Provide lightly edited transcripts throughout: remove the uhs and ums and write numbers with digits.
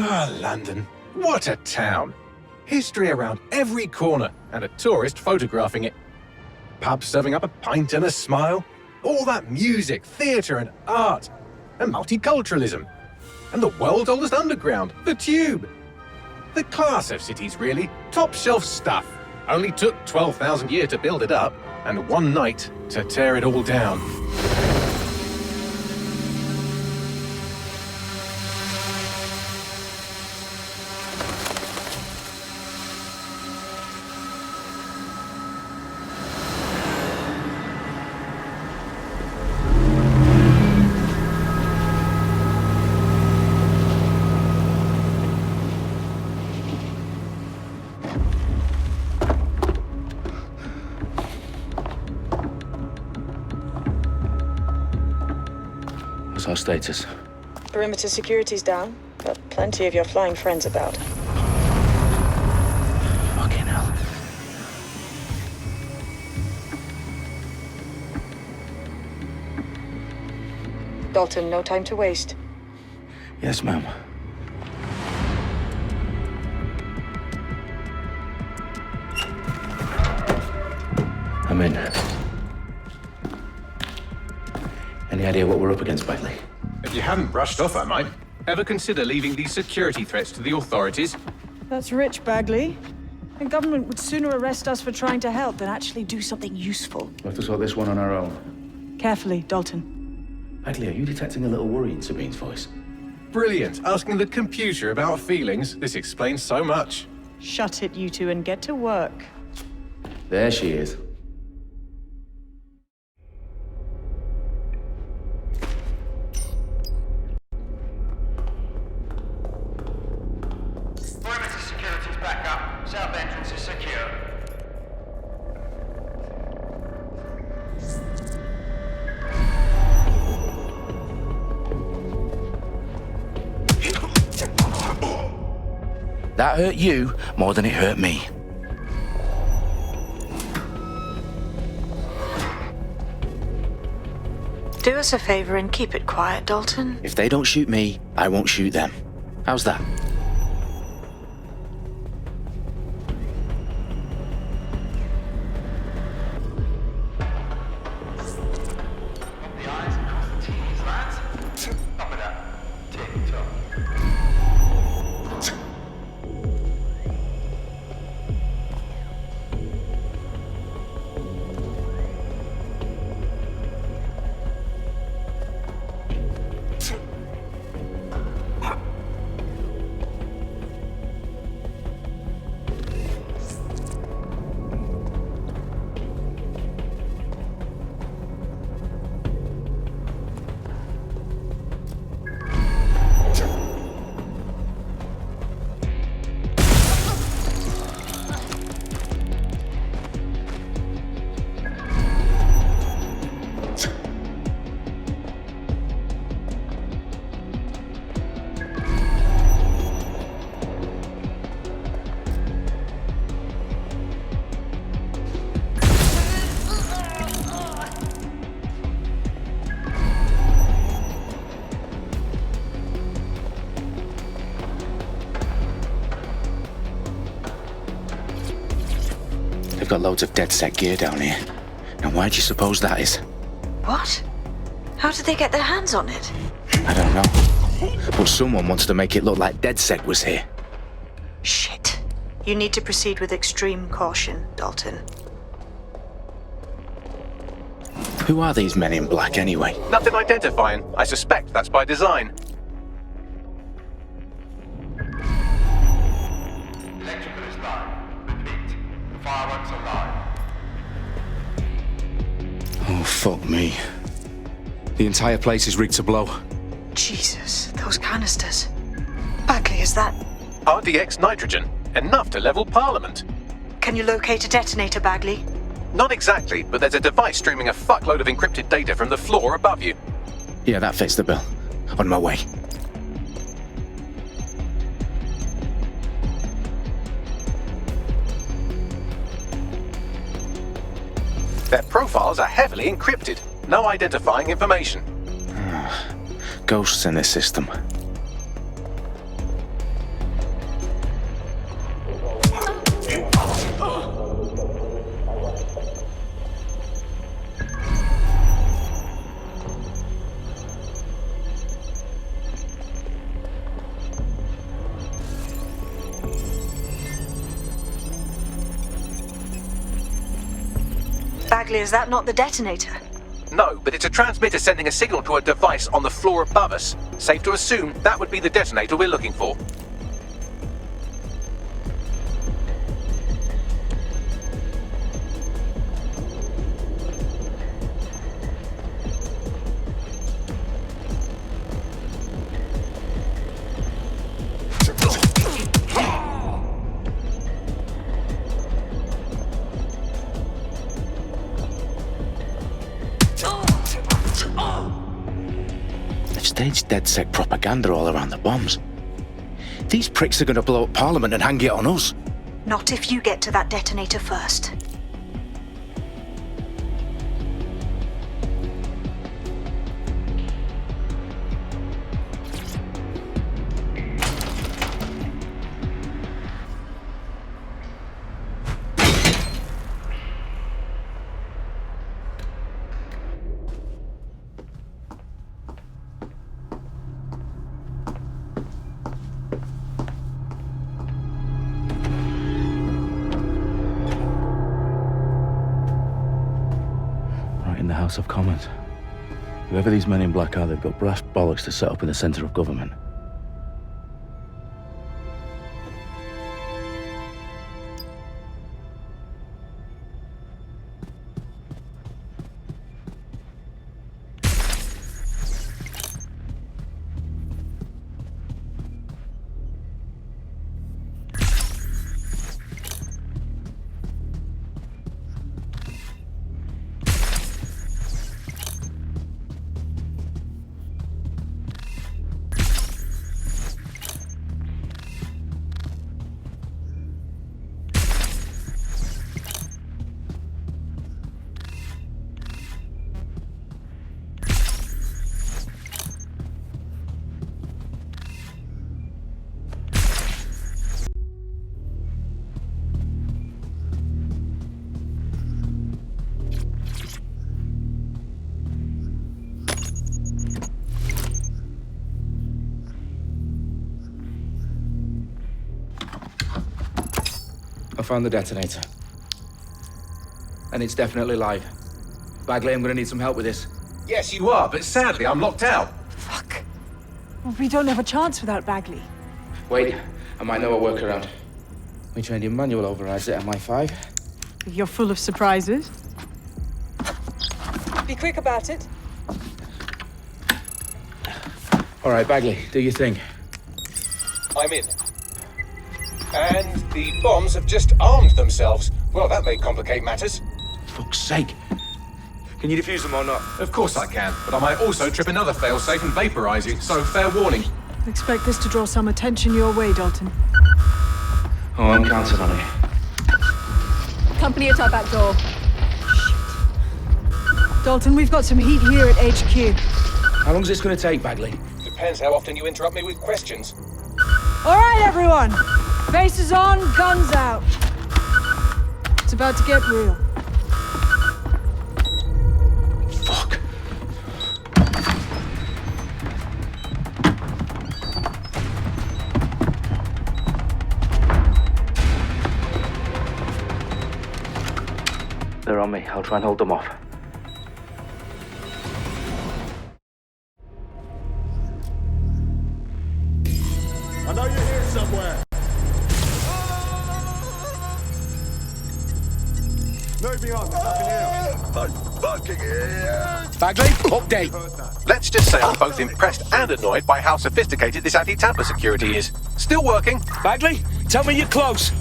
Ah, London. What a town. History around every corner, and a tourist photographing it. Pubs serving up a pint and a smile. All that music, theatre and art. And multiculturalism. And the world's oldest underground, the Tube. The class of cities, really. Top shelf stuff. Only took 12,000 years to build it up, and one night to tear it all down. What's our status? Perimeter security's down, but plenty of your flying friends about. Fucking hell. Dalton, no time to waste. Yes, ma'am. I'm in. Any idea what we're up against, Bagley? If you hadn't brushed off, I might. Ever consider leaving these security threats to the authorities? That's rich, Bagley. The government would sooner arrest us for trying to help than actually do something useful. We'll have to sort this one on our own. Carefully, Dalton. Bagley, are you detecting a little worry in Sabine's voice? Brilliant. Asking the computer about feelings. This explains so much. Shut it, you two, and get to work. There she is. Perimeter security's back up. South entrance is secure. That hurt you more than it hurt me. Do us a favor and keep it quiet, Dalton. If they don't shoot me, I won't shoot them. How's that? The eyes across the T's, lads. Top of that. Tick-tock. They've got loads of dead set gear down here. And why do you suppose that is? What? How did they get their hands on it? I don't know. But someone wants to make it look like DedSec was here. Shit. You need to proceed with extreme caution, Dalton. Who are these men in black anyway? Nothing identifying. I suspect that's by design. Electrical is live. Repeat. Fireworks are live. Oh, fuck me. The entire place is rigged to blow. Jesus, those canisters. Bagley, is that... RDX nitrogen. Enough to level Parliament. Can you locate a detonator, Bagley? Not exactly, but there's a device streaming a fuckload of encrypted data from the floor above you. Yeah, that fits the bill. On my way. Their profiles are heavily encrypted. No identifying information. Ghosts in this system. Bagley, is that not the detonator? No, but it's a transmitter sending a signal to a device on the floor above us. Safe to assume that would be the detonator we're looking for. They've staged DedSec propaganda all around the bombs. These pricks are going to blow up Parliament and hang it on us. Not if you get to that detonator first. In the House of Commons. Whoever these men in black are, they've got brass bollocks to set up in the centre of government. I found the detonator. And it's definitely live. Bagley, I'm gonna need some help with this. Yes, you are, but sadly I'm locked out. Fuck. We don't have a chance without Bagley. Wait, I might know a workaround. We trained in manual overrides at MI5. You're full of surprises. Be quick about it. All right, Bagley, do your thing. I'm in. And the bombs have just armed themselves. Well, that may complicate matters. Fuck's sake. Can you defuse them or not? Of course I can, but I might also trip another failsafe and vaporize you, so fair warning. Expect this to draw some attention your way, Dalton. Oh, I'm counting on it. Company at our back door. Dalton, we've got some heat here at HQ. How long's this gonna take, Bagley? Depends how often you interrupt me with questions. All right, everyone. Faces on, guns out. It's about to get real. Fuck. They're on me. I'll try and hold them off. I know you're here somewhere. No beyond, I can hear. I'm fucking here. Bagley, update. Let's just say I'm both impressed and annoyed by how sophisticated this anti-tamper security is. Still working. Bagley, tell me you're close.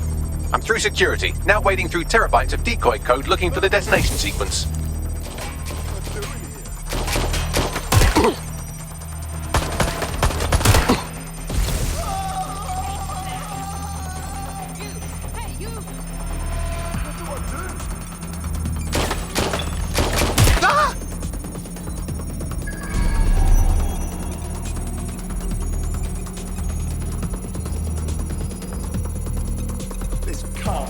I'm through security, now wading through terabytes of decoy code looking for the detonation sequence. This car.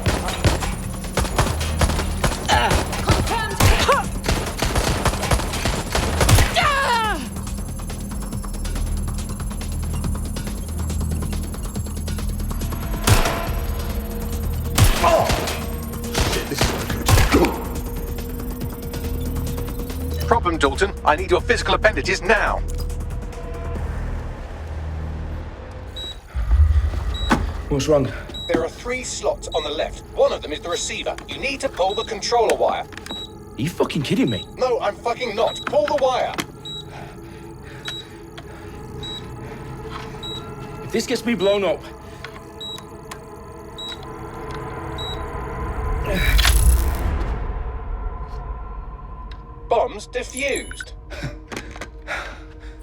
problem, Dalton. I need your physical appendages now. What's wrong? There are 3 slots on the left. One of them is the receiver. You need to pull the controller wire. Are you fucking kidding me? No, I'm fucking not. Pull the wire. If this gets me blown up... Bombs defused.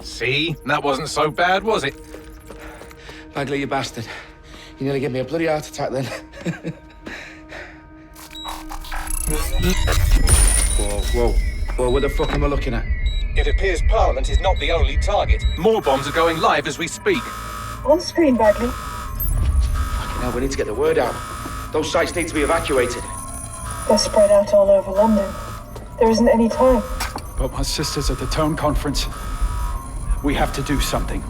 See? That wasn't so bad, was it? Bagley, you bastard. You nearly gave me a bloody heart attack then. Whoa, what the fuck am I looking at? It appears Parliament is not the only target. More bombs are going live as we speak. On screen, Bagley. Fucking hell, we need to get the word out. Those sites need to be evacuated. They're spread out all over London. There isn't any time. But my sister's at the town conference. We have to do something.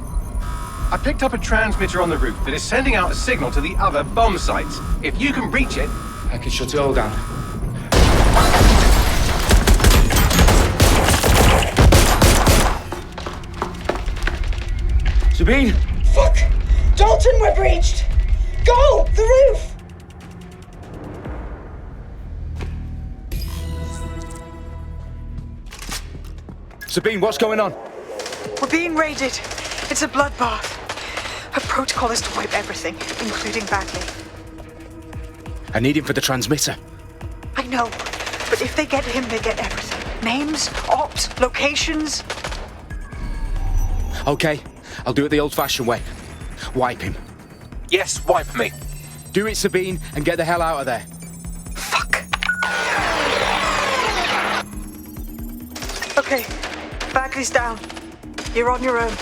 I picked up a transmitter on the roof that is sending out a signal to the other bomb sites. If you can reach it... I can shut it all down. Sabine! Fuck! Dalton, we're breached! Go! The roof! Sabine, what's going on? We're being raided. It's a bloodbath. Her protocol is to wipe everything, including Bagley. I need him for the transmitter. I know, but if they get him, they get everything. Names, ops, locations. Okay, I'll do it the old-fashioned way. Wipe him. Yes, wipe me. Do it, Sabine, and get the hell out of there. Fuck. Okay, Bagley's down. You're on your own.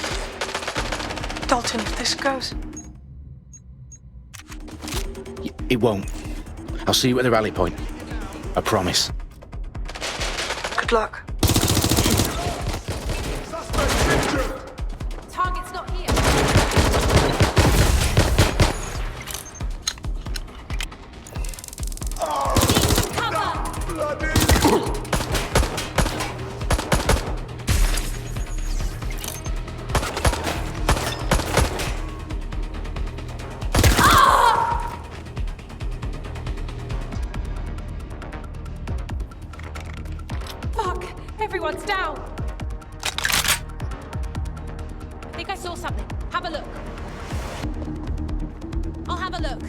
Dalton, if this goes... It won't. I'll see you at the rally point. I promise. Good luck. Target's not here. Everyone's down! I think I saw something. Have a look. I'll have a look.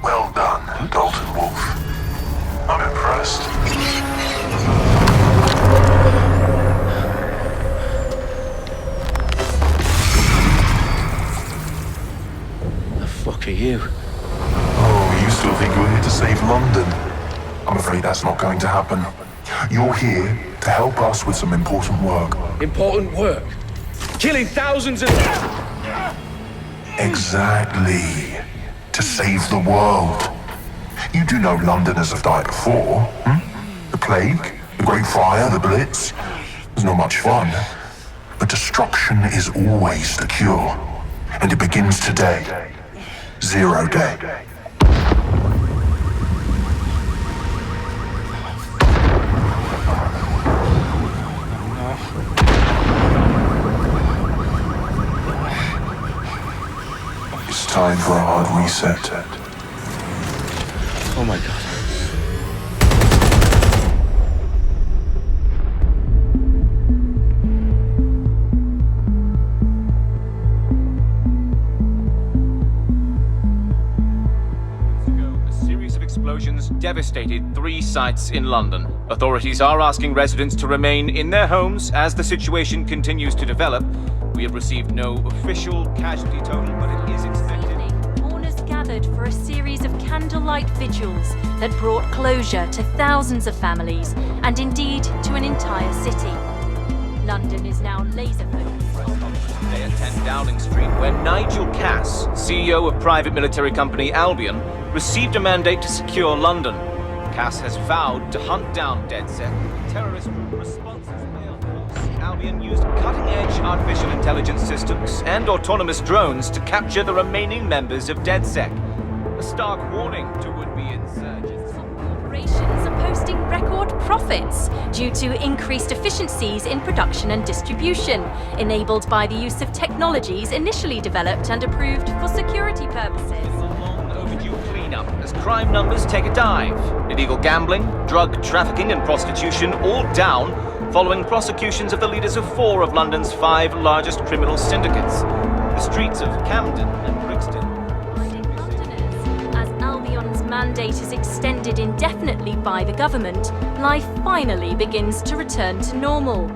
Well done, Dalton Wolfe. I'm impressed. The fuck are you? Oh, you still think you're here to save London? I'm afraid that's not going to happen. You're here to help us with some important work. Important work? Killing thousands of... Exactly. To save the world. You do know Londoners have died before, The Plague, the Great Fire, the Blitz. It's not much fun. But destruction is always the cure. And it begins today. 0 day. It's time for a hard reset. Oh my god. devastated 3 sites in London. Authorities are asking residents to remain in their homes as the situation continues to develop. We have received no official casualty total, but it is expected. Mourners gathered for a series of candlelight vigils that brought closure to thousands of families, and indeed to an entire city. London is now laser-focused on Today at 10 Downing Street, where Nigel Cass, CEO of private military company Albion, received a mandate to secure London. Cass has vowed to hunt down DedSec. Terrorist group responses failed. Albion used cutting-edge artificial intelligence systems and autonomous drones to capture the remaining members of DedSec. A stark warning to would-be insurgents. Corporations are posting record profits due to increased efficiencies in production and distribution, enabled by the use of technologies initially developed and approved for security purposes. Cleanup as crime numbers take a dive. Illegal gambling, drug trafficking and prostitution all down following prosecutions of the leaders of 4 of London's 5 largest criminal syndicates. The streets of Camden and Brixton. As Albion's mandate is extended indefinitely by the government, life finally begins to return to normal.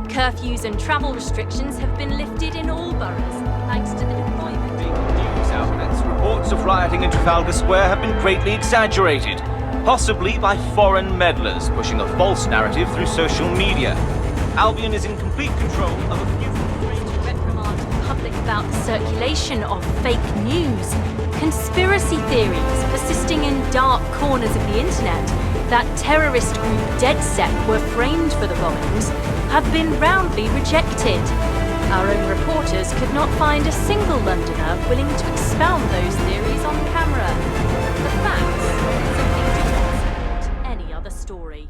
Curfews and travel restrictions have been lifted in all boroughs, thanks to the deployment. News outlets' reports of rioting in Trafalgar Square have been greatly exaggerated, possibly by foreign meddlers pushing a false narrative through social media. Albion is in complete control of a few... reprimand the public about the circulation of fake news, conspiracy theories persisting in dark corners of the internet that terrorist group DedSec were framed for the bombings have been roundly rejected. Our own reporters could not find a single Londoner willing to expound those theories on camera. The facts simply do not support any other story.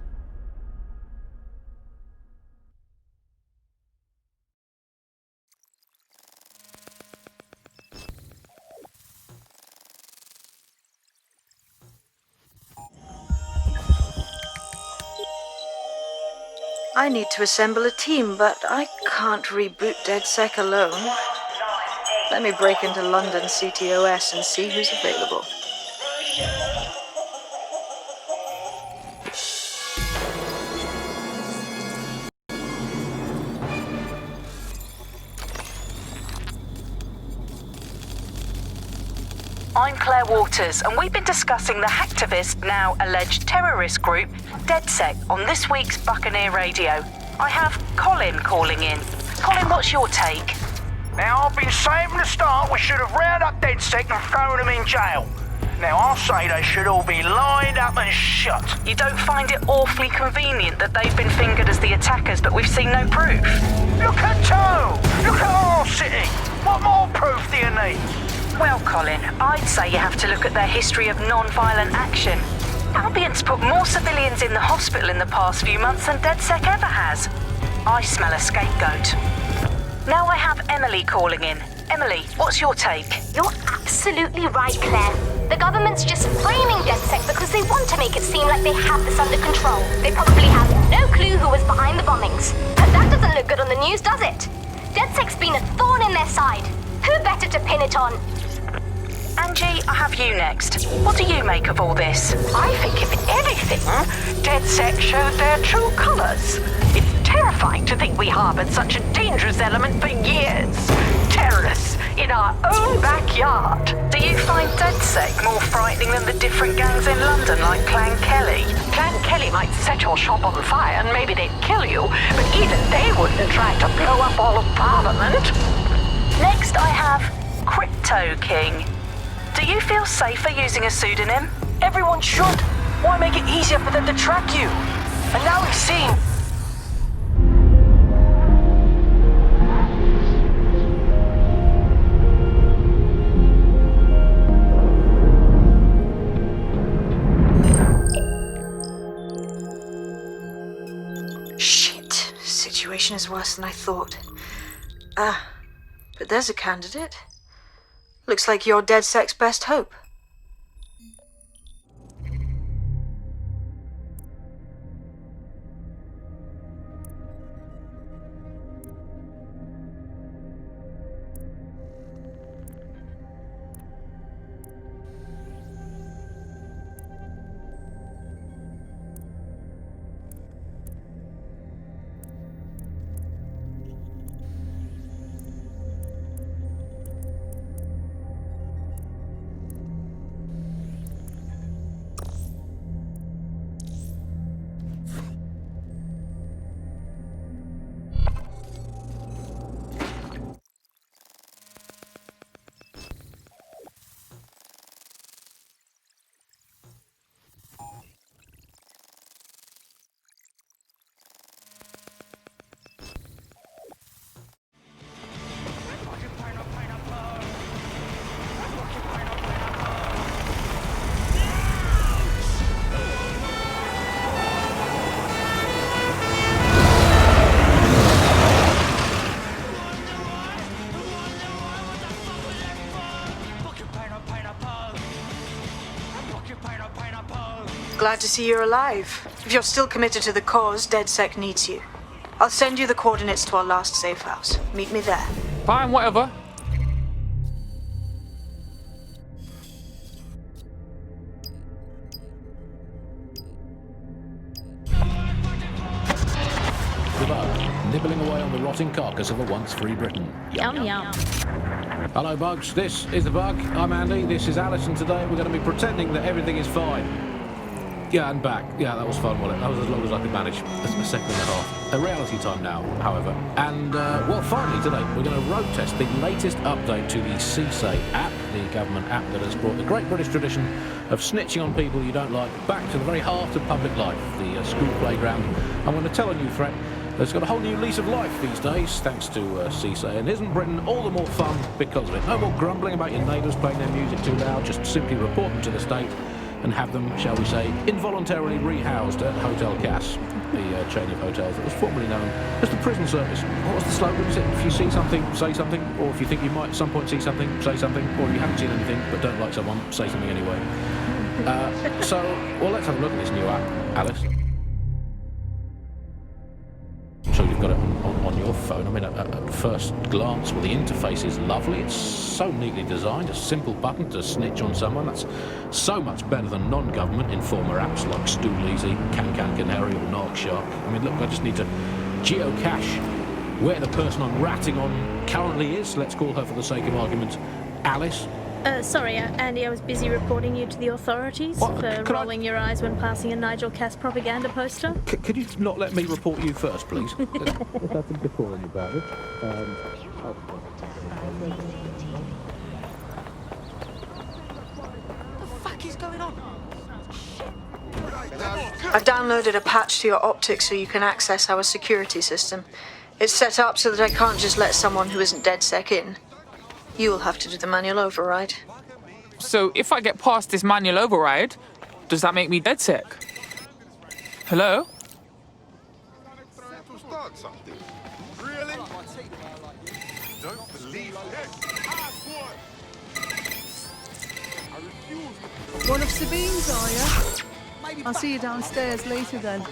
I need to assemble a team, but I can't reboot DedSec alone. Let me break into London CTOS and see who's available. I'm Claire Waters, and we've been discussing the hacktivist, now alleged terrorist group, DedSec, on this week's Buccaneer Radio. I have Colin calling in. Colin, what's your take? Now, I've been saying from the start we should have rounded up DedSec and thrown them in jail. Now, I'll say they should all be lined up and shot. You don't find it awfully convenient that they've been fingered as the attackers, but we've seen no proof? Look at Toe! Look at our city! What more proof do you need? Well, Colin, I'd say you have to look at their history of non-violent action. Albion's put more civilians in the hospital in the past few months than DedSec ever has. I smell a scapegoat. Now I have Emily calling in. Emily, what's your take? You're absolutely right, Claire. The government's just framing DedSec because they want to make it seem like they have this under control. They probably have no clue who was behind the bombings. But that doesn't look good on the news, does it? DedSec's been a thorn in their side. Who better to pin it on? Angie, I have you next. What do you make of all this? I think if anything, DedSec showed their true colours. It's terrifying to think we harboured such a dangerous element for years. Terrorists in our own backyard. Do you find DedSec more frightening than the different gangs in London, like Clan Kelley? Clan Kelley might set your shop on fire and maybe they'd kill you, but even they wouldn't try to blow up all of Parliament. Next I have Crypto King. Do you feel safer using a pseudonym? Everyone should. Why make it easier for them to track you? And now we've seen... Shit. Situation is worse than I thought. But there's a candidate. Looks like you're DedSec's best hope. glad to see you're alive. If you're still committed to the cause, DedSec needs you. I'll send you the coordinates to our last safe house. Meet me there. Fine, whatever. The bug, nibbling away on the rotting carcass of a once free Britain. Yum yum. Hello, Bugs. This is the Bug. I'm Andy. This is Alice, and today we're going to be pretending that everything is fine. Yeah, and back. Yeah, that was fun, wasn't it? That was as long as I could manage. A second and a half. A reality time now, however. And, well, finally today, we're going to road test the latest update to the CSA app, the government app that has brought the great British tradition of snitching on people you don't like back to the very heart of public life, the school playground. I'm going to tell a new threat that's got a whole new lease of life these days, thanks to CSA. And isn't Britain all the more fun because of it? No more grumbling about your neighbours playing their music too loud, just simply report them to the state and have them, shall we say, involuntarily rehoused at Hotel Cass, the chain of hotels that was formerly known as the prison service. What was the slogan? Was it, if you see something, say something, or if you think you might at some point see something, say something, or if you haven't seen anything but don't like someone, say something anyway. Well, let's have a look at this new app, Alice. I'm sure you've got it on your phone. I mean, at first glance, well, the interface is lovely. It's so neatly designed. A simple button to snitch on someone. That's so much better than non-government informer apps like Stool Easy, Can Canary, or Narc Shark. I mean, look, I just need to geocache where the person I'm ratting on currently is. Let's call her, for the sake of argument, Alice. Sorry, Andy, I was busy reporting you to the authorities for rolling your eyes when passing a Nigel Cass propaganda poster. Could you not let me report you first, please? Let's have some decorum about it. What the fuck is going on? I've downloaded a patch to your optics so you can access our security system. It's set up so that I can't just let someone who isn't DedSec in. You'll have to do the manual override. So if I get past this manual override, does that make me DedSec? Hello? Really? Don't believe One of Sabine's, are you? I'll see you downstairs later then.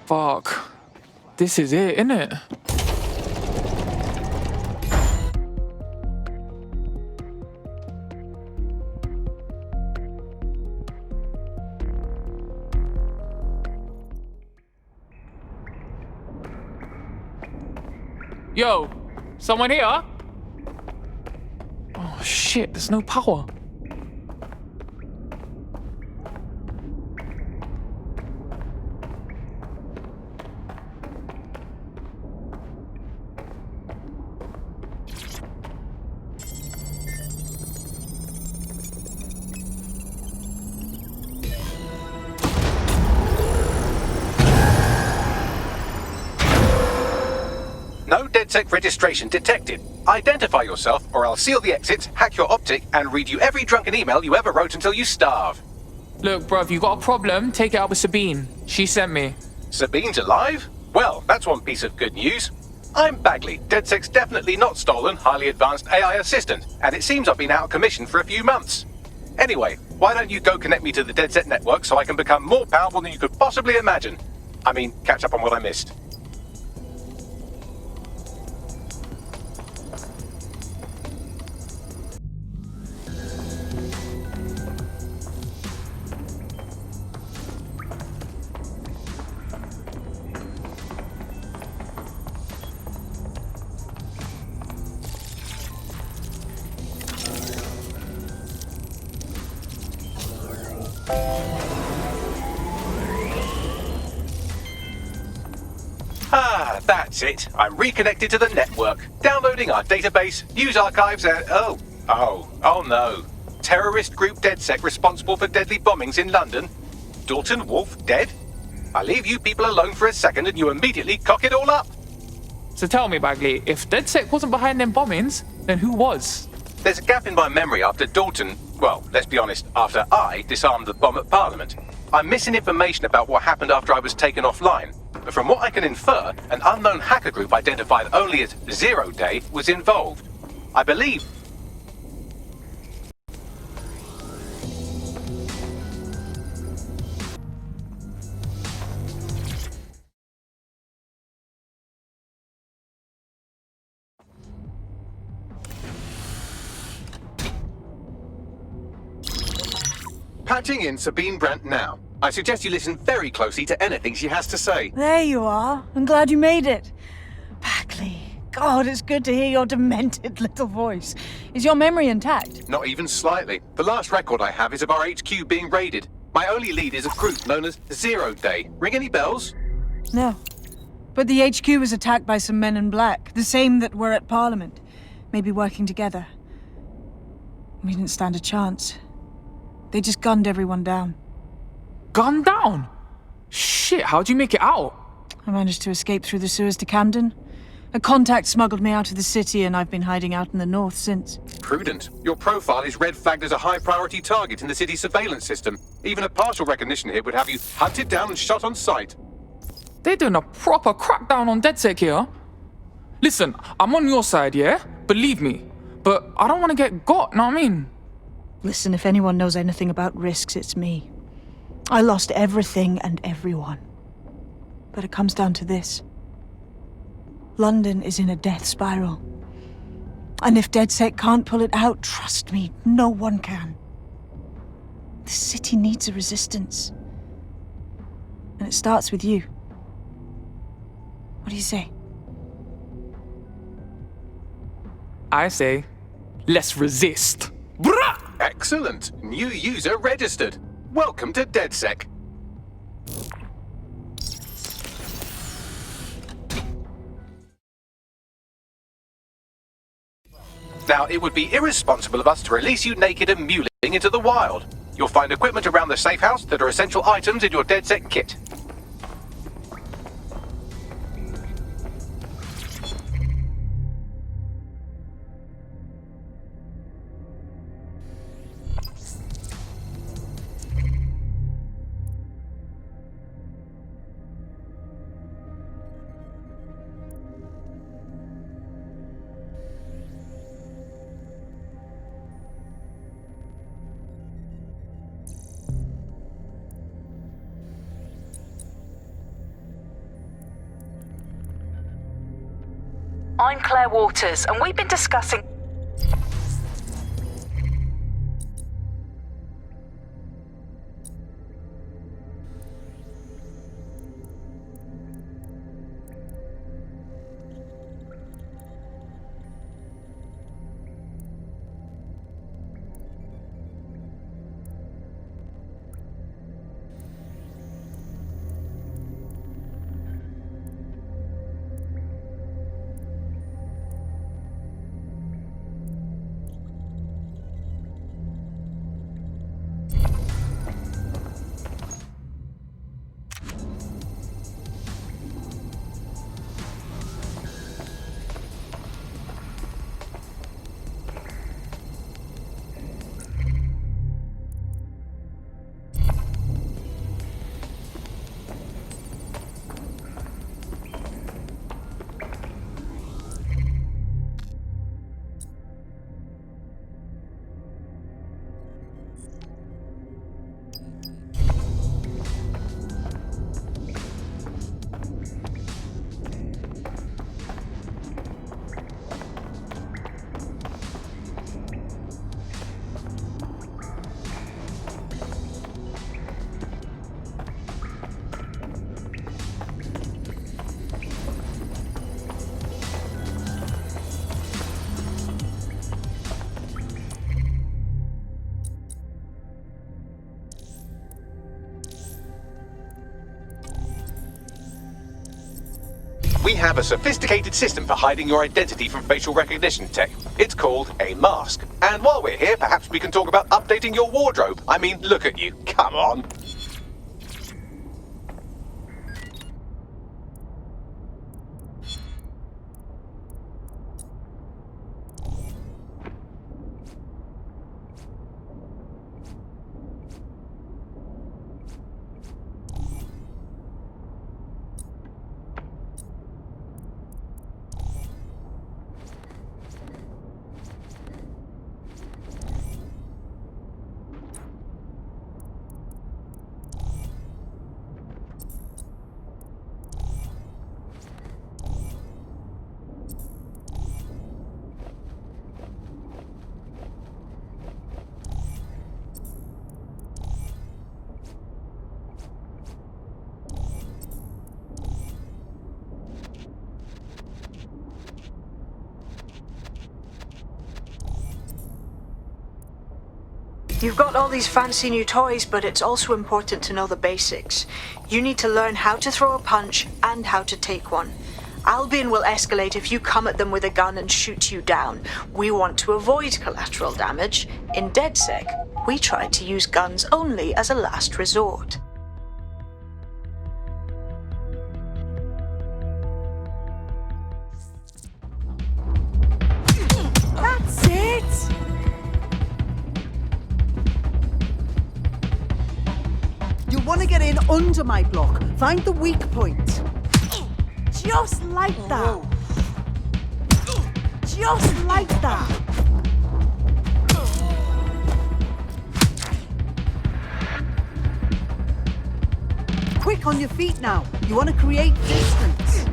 Fuck. This is it, innit? Yo, someone here? Oh shit, there's no power. No DedSec registration detected. Identify yourself, or I'll seal the exits, hack your optic, and read you every drunken email you ever wrote until you starve. Look, bruv, you got a problem? Take it out with Sabine. She sent me. Sabine's alive? Well, that's one piece of good news. I'm Bagley, DedSec's definitely not stolen, highly advanced AI assistant, and it seems I've been out of commission for a few months. Anyway, why don't you go connect me to the DedSec network so I can become more powerful than you could possibly imagine? I mean, catch up on what I missed. Ah, that's it. I'm reconnected to the network. Downloading our database, news archives, and... Oh no. Terrorist group DedSec responsible for deadly bombings in London? Dalton, Wolfe, dead? I leave you people alone for a second and you immediately cock it all up. So tell me, Bagley, if DedSec wasn't behind them bombings, then who was? There's a gap in my memory after Dalton... Well, let's be honest, after I disarmed the bomb at Parliament. I'm missing information about what happened after I was taken offline. But from what I can infer, an unknown hacker group identified only as 0 Day was involved. I believe... Patching in Sabine Brandt now. I suggest you listen very closely to anything she has to say. There you are. I'm glad you made it. Backley. God, it's good to hear your demented little voice. Is your memory intact? Not even slightly. The last record I have is of our HQ being raided. My only lead is a group known as 0 Day. Ring any bells? No. But the HQ was attacked by some men in black, the same that were at Parliament. Maybe working together. We didn't stand a chance. They just gunned everyone down. Gunned down? Shit, how'd you make it out? I managed to escape through the sewers to Camden. A contact smuggled me out of the city, and I've been hiding out in the north since. Prudent. Your profile is red flagged as a high-priority target in the city's surveillance system. Even a partial recognition hit would have you hunted down and shot on sight. They're doing a proper crackdown on DedSec here. Listen, I'm on your side, yeah? Believe me. But I don't want to get got, know what I mean? Listen, if anyone knows anything about risks, it's me. I lost everything and everyone. But it comes down to this. London is in a death spiral. And if DedSec can't pull it out, trust me, no one can. The city needs a resistance. And it starts with you. What do you say? I say, let's resist. Brah! Excellent. New user registered. Welcome to DedSec. Now, it would be irresponsible of us to release you naked and muling into the wild. You'll find equipment around the safe house that are essential items in your DedSec kit. I'm Claire Waters, and we've been discussing... We have a sophisticated system for hiding your identity from facial recognition tech. It's called a mask. And while we're here, perhaps we can talk about updating your wardrobe. I mean, look at you. Come on. You've got all these fancy new toys, but it's also important to know the basics. You need to learn how to throw a punch and how to take one. Albion will escalate if you come at them with a gun and shoot you down. We want to avoid collateral damage. In DedSec, we try to use guns only as a last resort. That's it! You want to get in under my block. Find the weak point. Just like that. Just like that. Quick on your feet now. You want to create distance.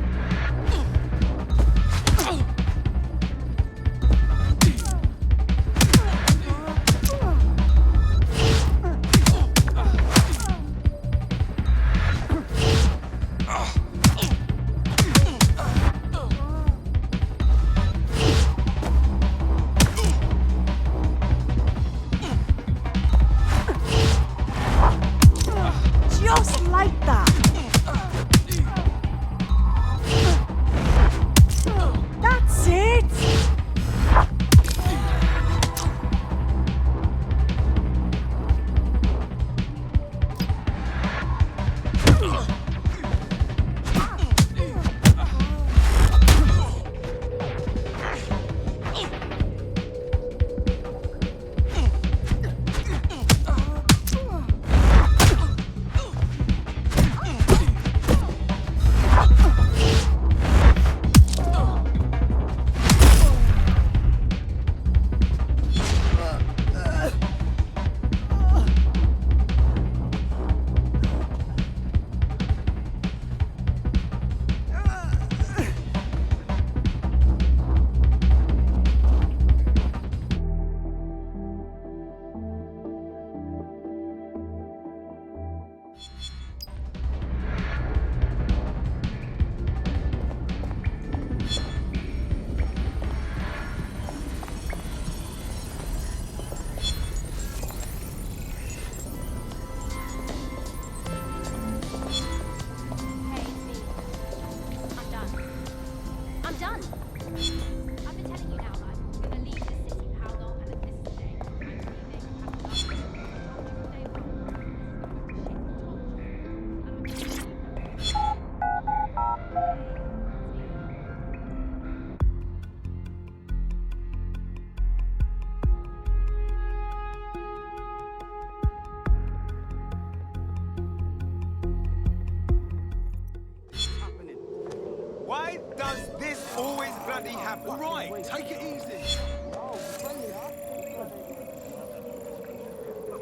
Just like that. That's it. I'm done. I've been telling you now that I'm gonna leave this city. How long? And this day, Why does this always bloody happen? All right, take it easy.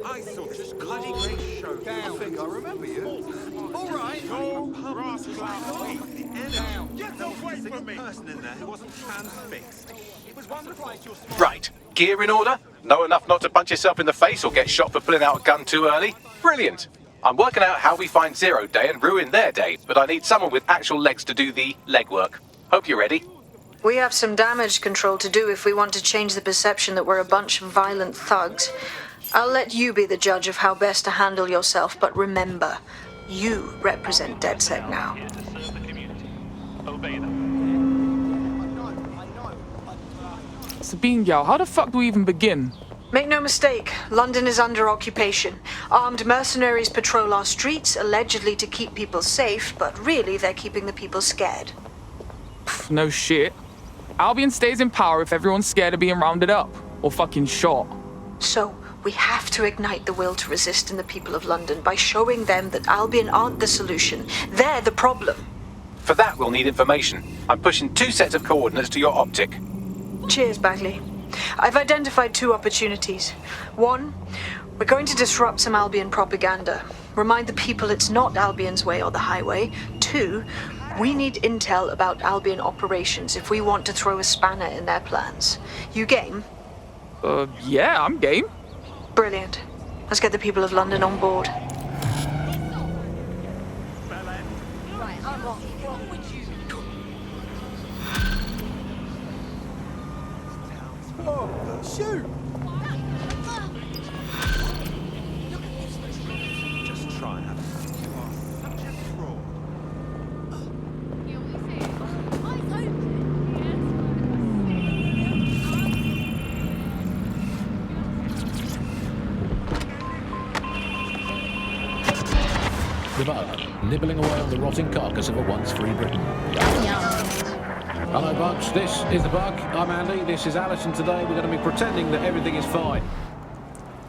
I saw this bloody great show. I think I remember you. All right. Get away from me. Person in there who wasn't transfixed. It was wonderful. Right. Gear in order? Know enough not to punch yourself in the face or get shot for pulling out a gun too early? Brilliant. I'm working out how we find Zero Day and ruin their day, but I need someone with actual legs to do the legwork. Hope you're ready. We have some damage control to do if we want to change the perception that we're a bunch of violent thugs. I'll let you be the judge of how best to handle yourself, but remember, you represent DedSec now. Sabine, how the fuck do we even begin? Make no mistake, London is under occupation. Armed mercenaries patrol our streets, allegedly to keep people safe, but really they're keeping the people scared. Pff, no shit. Albion stays in power if everyone's scared of being rounded up, or fucking shot. So, we have to ignite the will to resist in the people of London by showing them that Albion aren't the solution, they're the problem. For that, we'll need information. I'm pushing 2 sets of coordinates to your optic. Cheers, Bagley. I've identified 2 opportunities. 1, we're going to disrupt some Albion propaganda. Remind the people it's not Albion's way or the highway. 2, we need intel about Albion operations if we want to throw a spanner in their plans. You game? Yeah, I'm game. Brilliant. Let's get the people of London on board. Oh, shoot! the bug, nibbling away on the rotting carcass of a once free Britain. Hello, Bugs. This is the bug. I'm Andy. This is Alice, and today we're going to be pretending that everything is fine.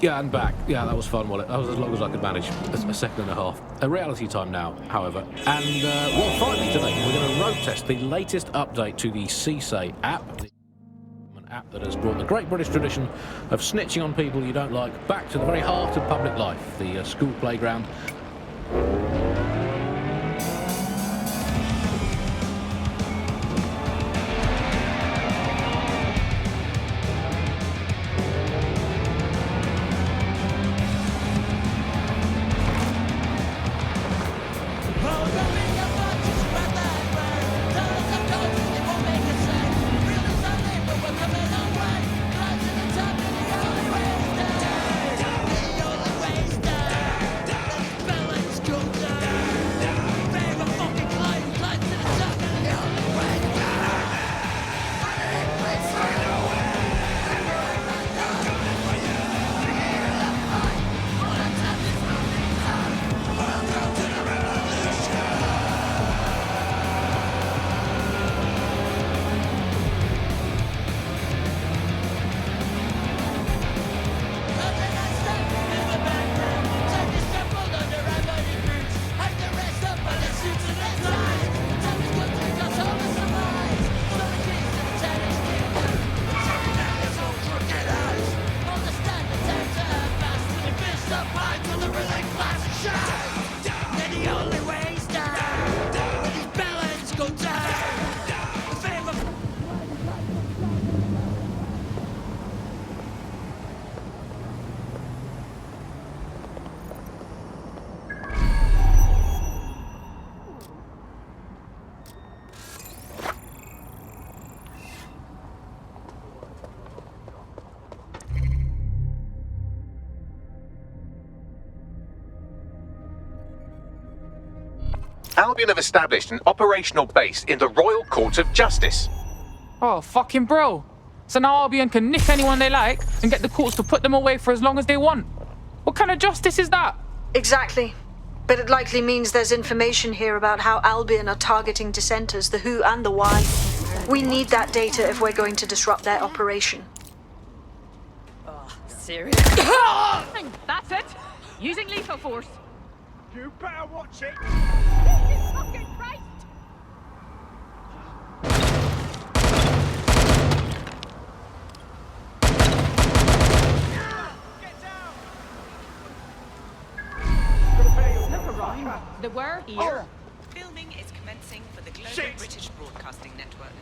Yeah, and back. Yeah, that was fun, wasn't it? That was as long as I could manage. A second and a half. A reality time now, however. And, well, finally today, we're going to road test the latest update to the CSA app. An app that has brought the great British tradition of snitching on people you don't like back to the very heart of public life, the school playground. Albion have established an operational base in the Royal Court of Justice. Oh, fucking bro. So now Albion can nick anyone they like and get the courts to put them away for as long as they want. What kind of justice is that? Exactly. But it likely means there's information here about how Albion are targeting dissenters, the who and the why. We need that data if we're going to disrupt their operation. Serious? That's it. Using lethal force. You better watch it. Jesus fucking Christ! Look around. The word here. Filming is commencing for the Global British Broadcasting Network.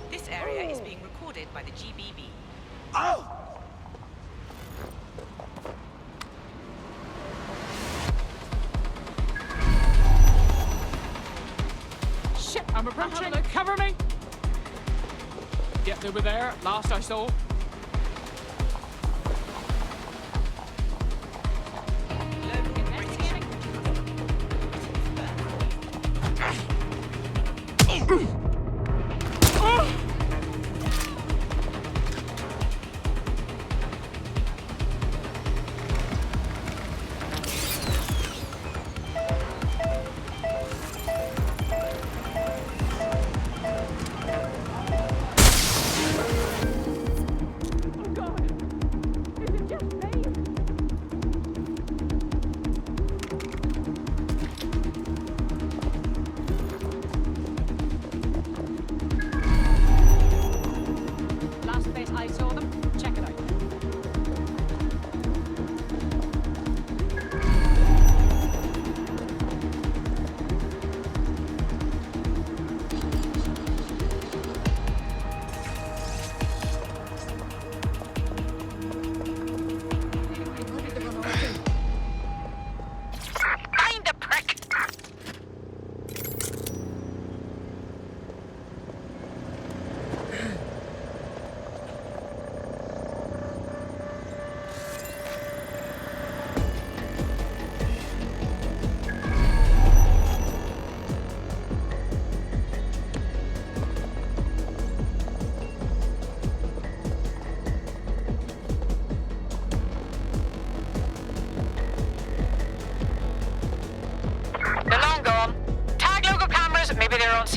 This area is being recorded by the GBB. Oh! Shit, I'm approaching. Cover me. Yep, they were there. Last I saw.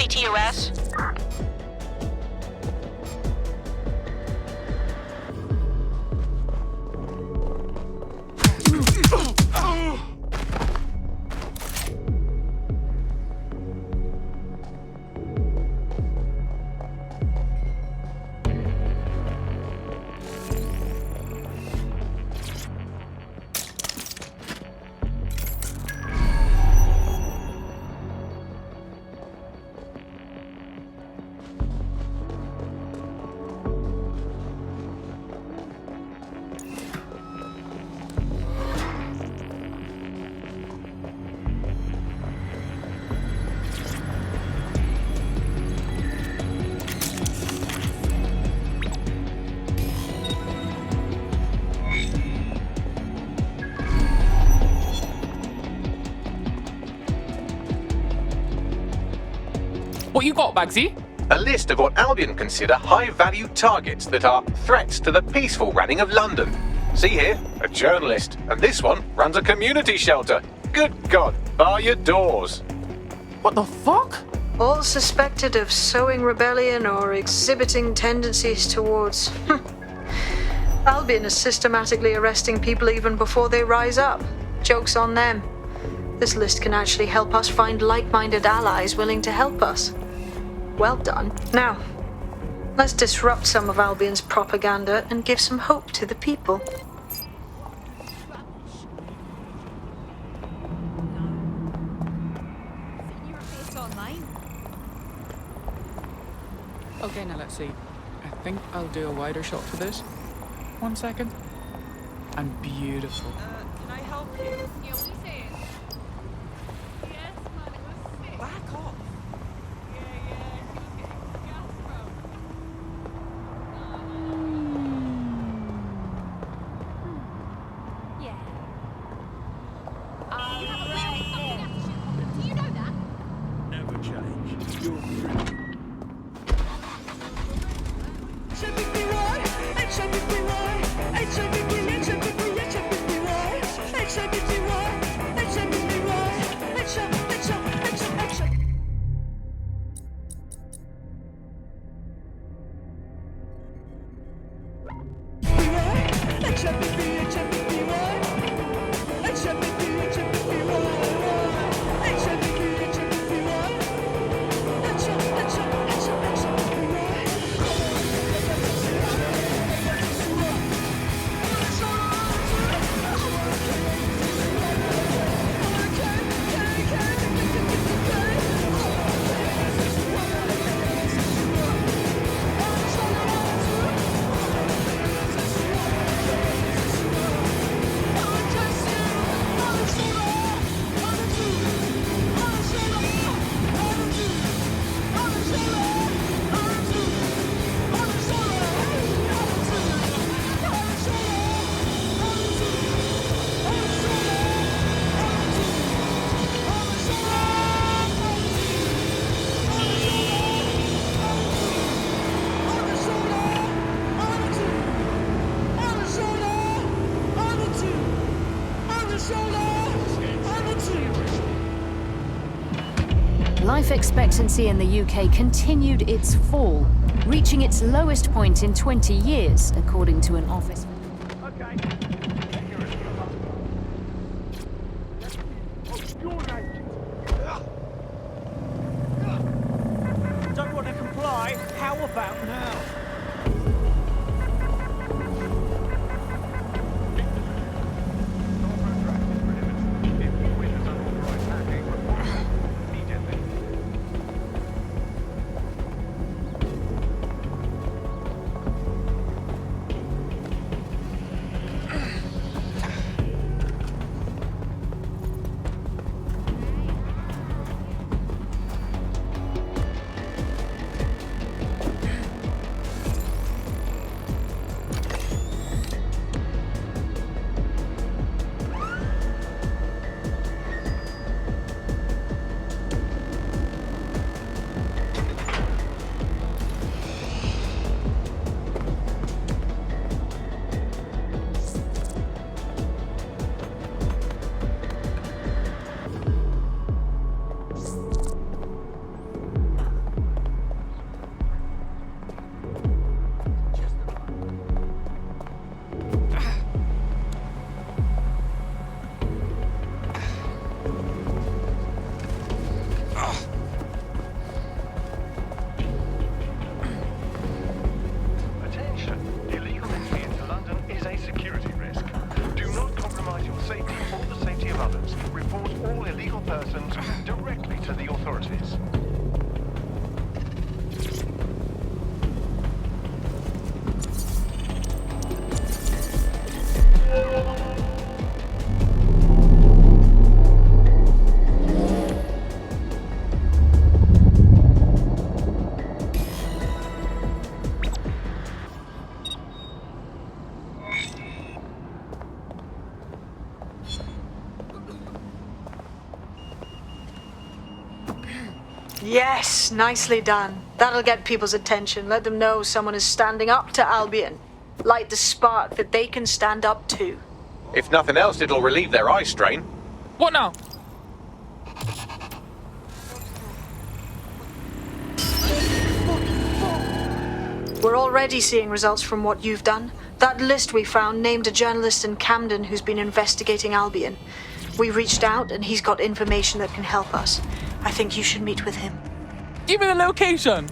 CTOS. What you got, Bagsy? A list of what Albion consider high-value targets that are threats to the peaceful running of London. See here, a journalist, and this one runs a community shelter. Good God, bar your doors. What the fuck? All suspected of sowing rebellion or exhibiting tendencies towards... Albion is systematically arresting people even before they rise up. Joke's on them. This list can actually help us find like-minded allies willing to help us. Well done. Now, let's disrupt some of Albion's propaganda and give some hope to the people. Okay, now let's see. I think I'll do a wider shot for this. 1 second. And beautiful. Can I help you? Yeah, what are you saying? Yes, man, it was sick. Back off. Yeah, he was getting gas, bro. Yeah. You have a really fucking attitude problem. Do you know that? Never change. You're Life expectancy in the UK continued its fall, reaching its lowest point in 20 years, according to an office. Don't want to comply? How about now? Yes, nicely done. That'll get people's attention. Let them know someone is standing up to Albion. Light the spark that they can stand up to. If nothing else, it'll relieve their eye strain. What now? We're already seeing results from what you've done. That list we found named a journalist in Camden who's been investigating Albion. We reached out and he's got information that can help us. I think you should meet with him. Give me the location.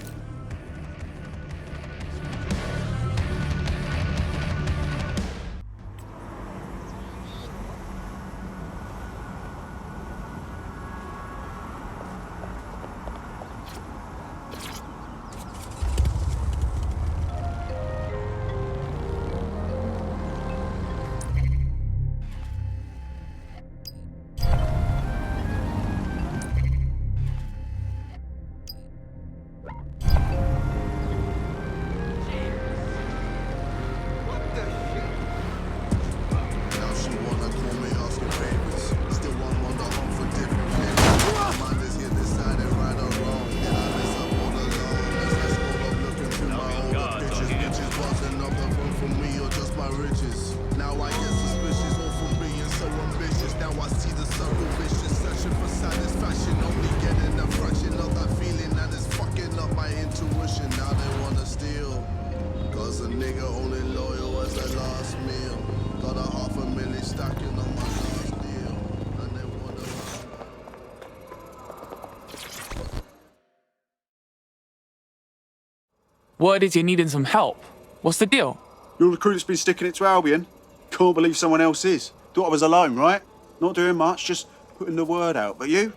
Word is you're needing some help. What's the deal? You're the crew that's been sticking it to Albion. Can't believe someone else is. Thought I was alone, right? Not doing much, just putting the word out. But you?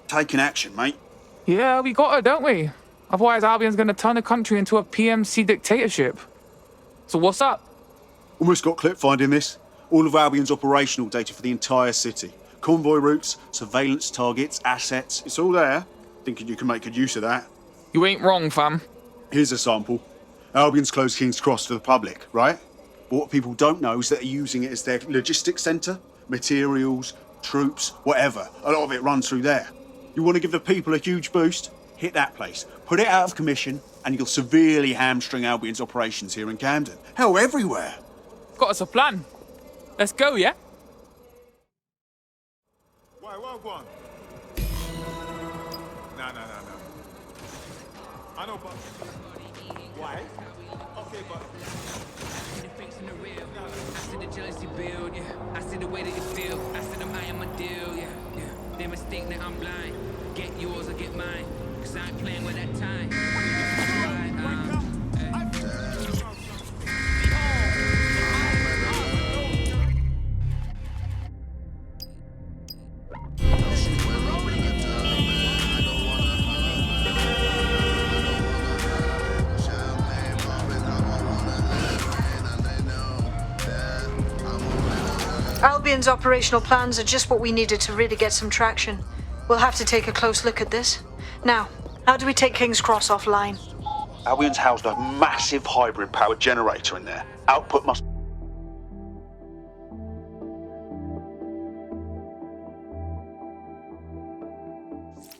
Taking action, mate. Yeah, we got her, don't we? Otherwise, Albion's gonna turn the country into a PMC dictatorship. So what's up? Almost got clip finding this. All of Albion's operational data for the entire city. Convoy routes, surveillance targets, assets. It's all there. Thinking you can make good use of that. You ain't wrong, fam. Here's a sample. Albion's closed King's Cross to the public, right? But what people don't know is that they're using it as their logistics centre. Materials, troops, whatever. A lot of it runs through there. You want to give the people a huge boost? Hit that place. Put it out of commission, and you'll severely hamstring Albion's operations here in Camden. Hell, everywhere. Got us a plan. Let's go, yeah? Why, go on. No. I know, but... Why? Okay, but... I see the jealousy build, yeah. I see the way that you feel. I see them, I am a deal, yeah. They mistake that I'm blind. Get yours or get mine. Cause I ain't playing with that time. Albion's operational plans are just what we needed to really get some traction. We'll have to take a close look at this. Now, how do we take King's Cross offline? Albion's housed a massive hybrid powered generator in there. Output must...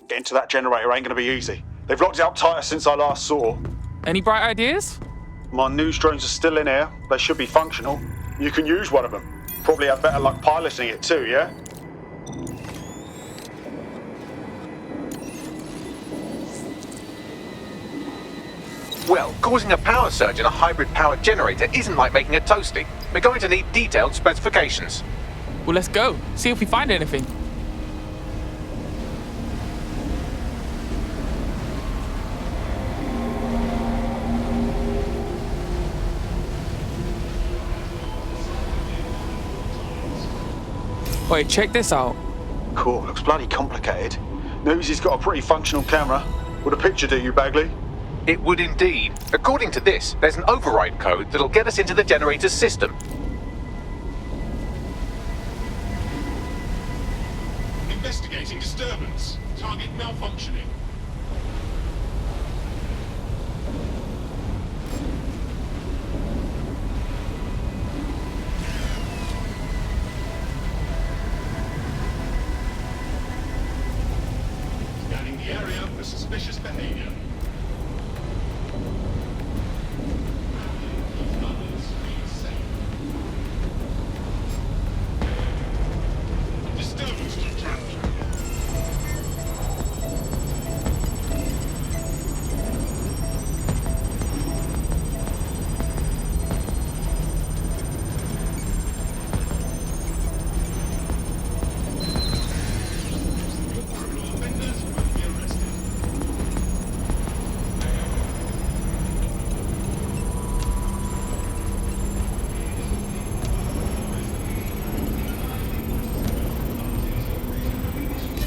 Getting to that generator ain't gonna be easy. They've locked it up tighter since I last saw. Any bright ideas? My news drones are still in here. They should be functional. You can use one of them. Probably have better luck piloting it too, yeah? Well, causing a power surge in a hybrid-powered generator isn't like making a toasty. We're going to need detailed specifications. Well, let's go. See if we find anything. Wait, check this out. Cool, looks bloody complicated. Newsy's got a pretty functional camera. Would a picture do you, Bagley? It would indeed. According to this, there's an override code that'll get us into the generator's system. Investigating disturbance. Target malfunctioning. Scanning the area for suspicious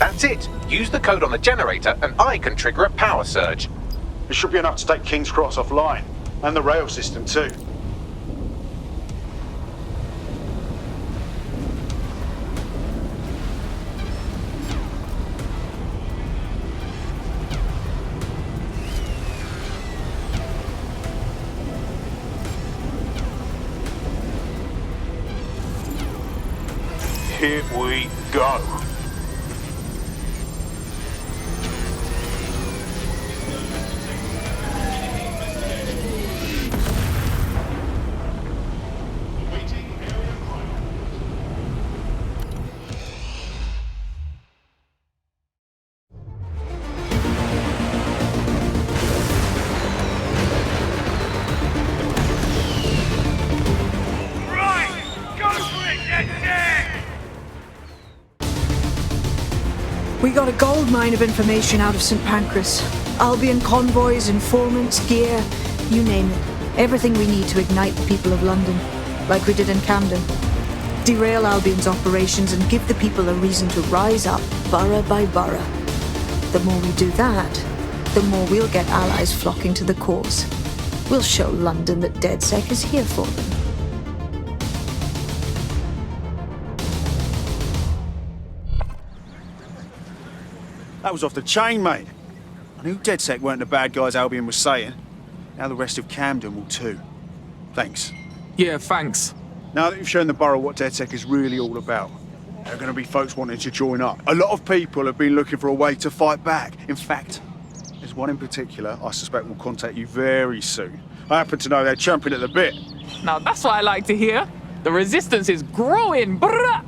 That's it. Use the code on the generator and I can trigger a power surge. It should be enough to take King's Cross offline, and the rail system too. Here we go. We got a gold mine of information out of St. Pancras. Albion convoys, informants, gear, you name it. Everything we need to ignite the people of London, like we did in Camden. Derail Albion's operations and give the people a reason to rise up, borough by borough. The more we do that, the more we'll get allies flocking to the cause. We'll show London that DedSec is here for them. That was off the chain, mate. I knew DedSec weren't the bad guys Albion was saying. Now the rest of Camden will too. Thanks. Yeah, thanks. Now that you've shown the borough what DedSec is really all about, there are going to be folks wanting to join up. A lot of people have been looking for a way to fight back. In fact, there's one in particular I suspect will contact you very soon. I happen to know they're champing at the bit. Now that's what I like to hear. The resistance is growing, brah!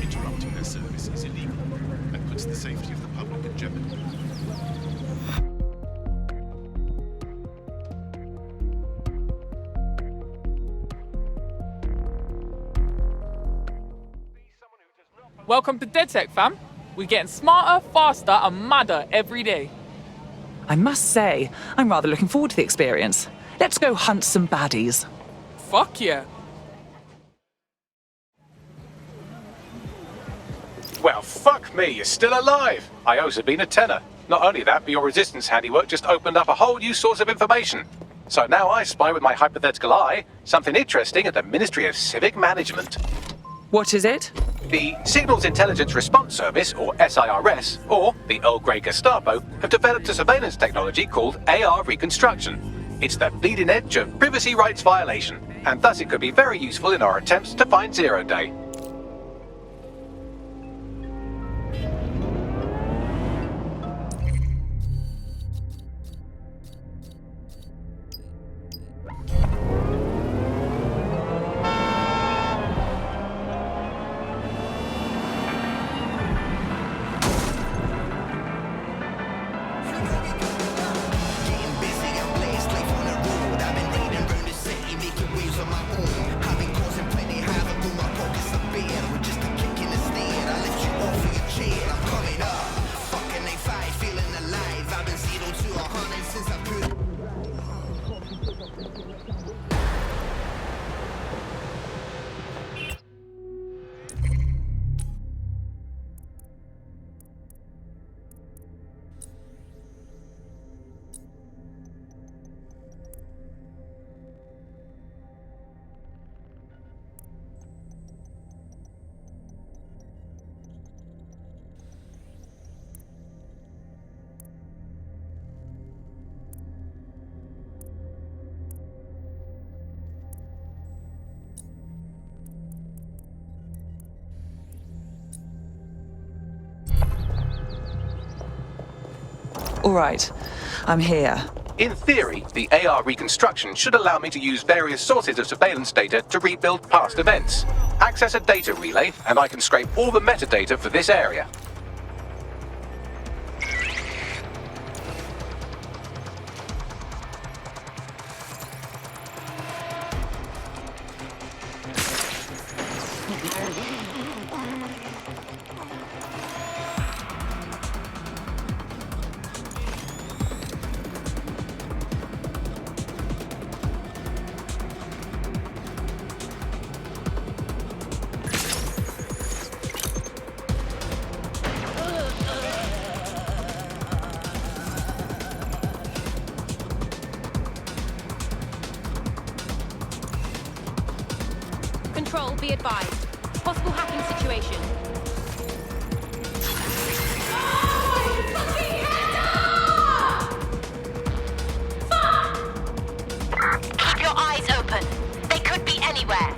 Interrupting their service is illegal and puts the safety of the public in jeopardy. Welcome to DedSec, fam. We're getting smarter, faster, and madder every day. I must say, I'm rather looking forward to the experience. Let's go hunt some baddies. Fuck yeah. Well, fuck me, you're still alive. I owe Sabine a tenner. Not only that, but your resistance handiwork just opened up a whole new source of information. So now I spy with my hypothetical eye something interesting at the Ministry of Civic Management. What is it? The Signals Intelligence Response Service, or SIRS, or the Earl Grey Gestapo, have developed a surveillance technology called AR Reconstruction. It's the bleeding edge of privacy rights violation, and thus it could be very useful in our attempts to find Zero Day. All right, I'm here. In theory, the AR reconstruction should allow me to use various sources of surveillance data to rebuild past events. Access a data relay, and I can scrape all the metadata for this area. Control, be advised. Possible hacking situation. Keep your eyes open. They could be anywhere.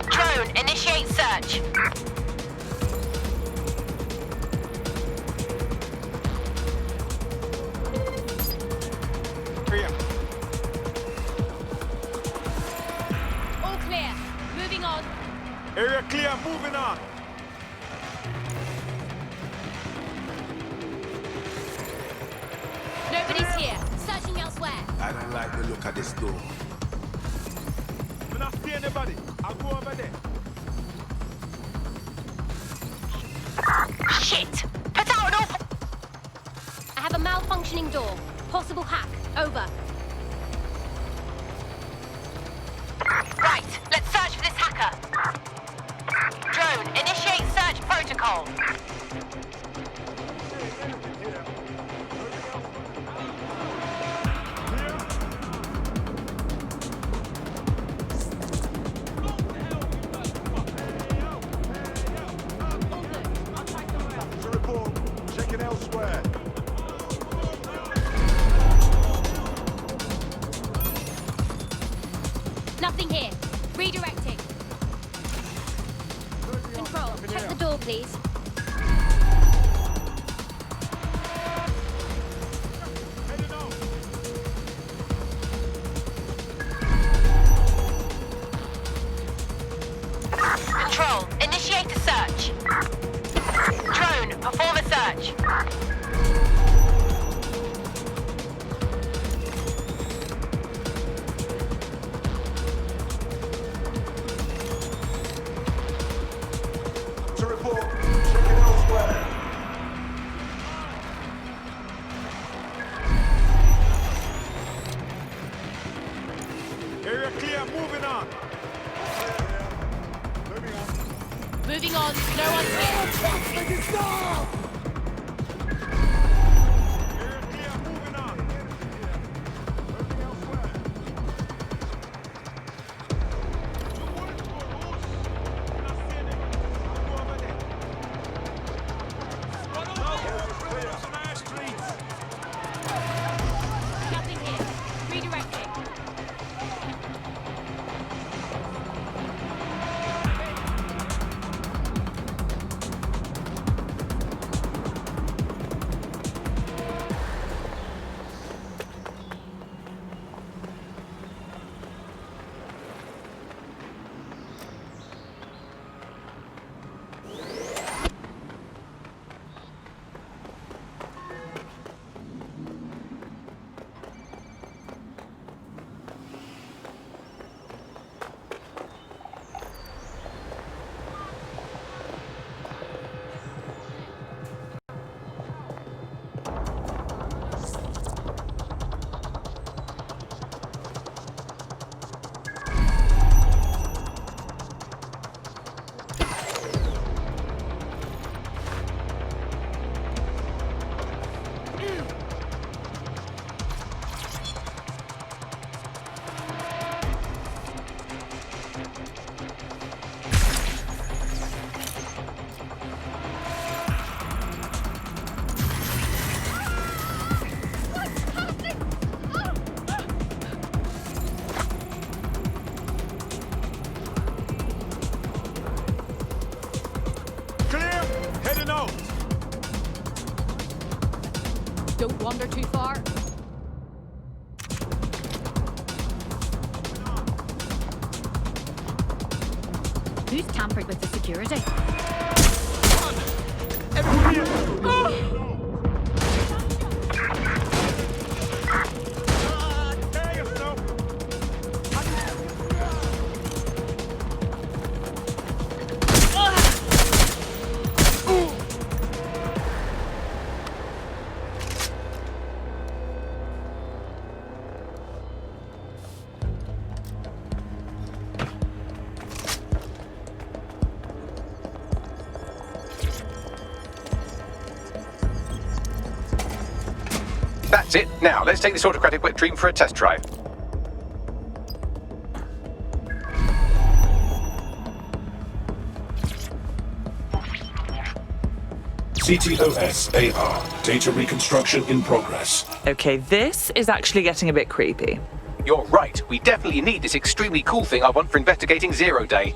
Drone, initiate search. Clear. All clear. Moving on. Area clear, moving on. Nobody's here. Searching elsewhere. I don't like the look of this door. I'm not see anybody. I'll go over there. Shit! Put out an awful... I have a malfunctioning door. Possible hack. Over. Right, let's search for this hacker. Drone, initiate search protocol. To report. Checking elsewhere. Nothing here. Redirecting. Control, check the door, please. Control, initiate a search. Drone, perform a search. To report. Checking elsewhere. Area clear, moving on. Moving on. No one's here. Nothing here. Redirecting. Clear. Heading out. Don't wander too far. Who's tampered with the security? That's it. Now, let's take this autocratic wet dream for a test drive. CTOS AR. Data reconstruction in progress. Okay, this is actually getting a bit creepy. You're right. We definitely need this extremely cool thing I want for investigating Zero Day.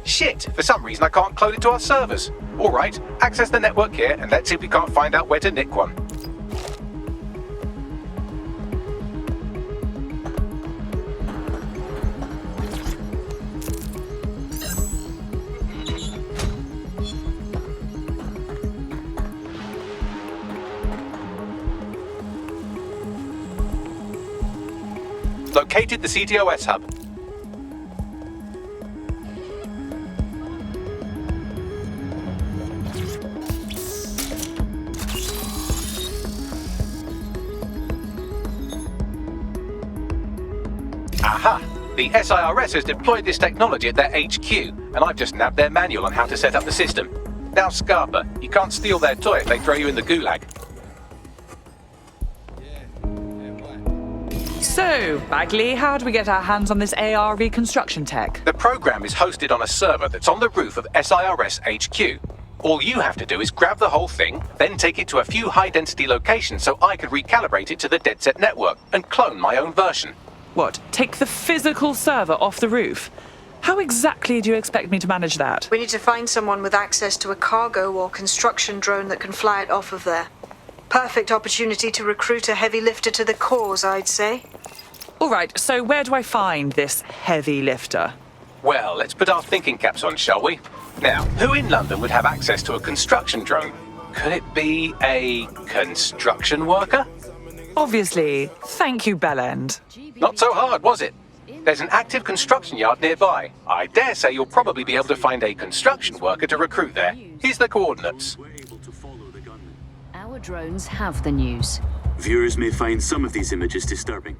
Shit, for some reason I can't clone it to our servers. All right, access the network here and let's see if we can't find out where to nick one. Located the CTOS hub. Aha! The SIRS has deployed this technology at their HQ, and I've just nabbed their manual on how to set up the system. Now, Scarpa, you can't steal their toy if they throw you in the gulag. So, Bagley, how do we get our hands on this AR reconstruction tech? The program is hosted on a server that's on the roof of SIRS HQ. All you have to do is grab the whole thing, then take it to a few high-density locations so I could recalibrate it to the DedSec network and clone my own version. What, take the physical server off the roof? How exactly do you expect me to manage that? We need to find someone with access to a cargo or construction drone that can fly it off of there. Perfect opportunity to recruit a heavy lifter to the cause, I'd say. All right, so where do I find this heavy lifter? Well, let's put our thinking caps on, shall we? Now, who in London would have access to a construction drone? Could it be a construction worker? Obviously. Thank you, Bellend. Not so hard, was it? There's an active construction yard nearby. I dare say you'll probably be able to find a construction worker to recruit there. Here's the coordinates. Our drones have the news. Viewers may find some of these images disturbing.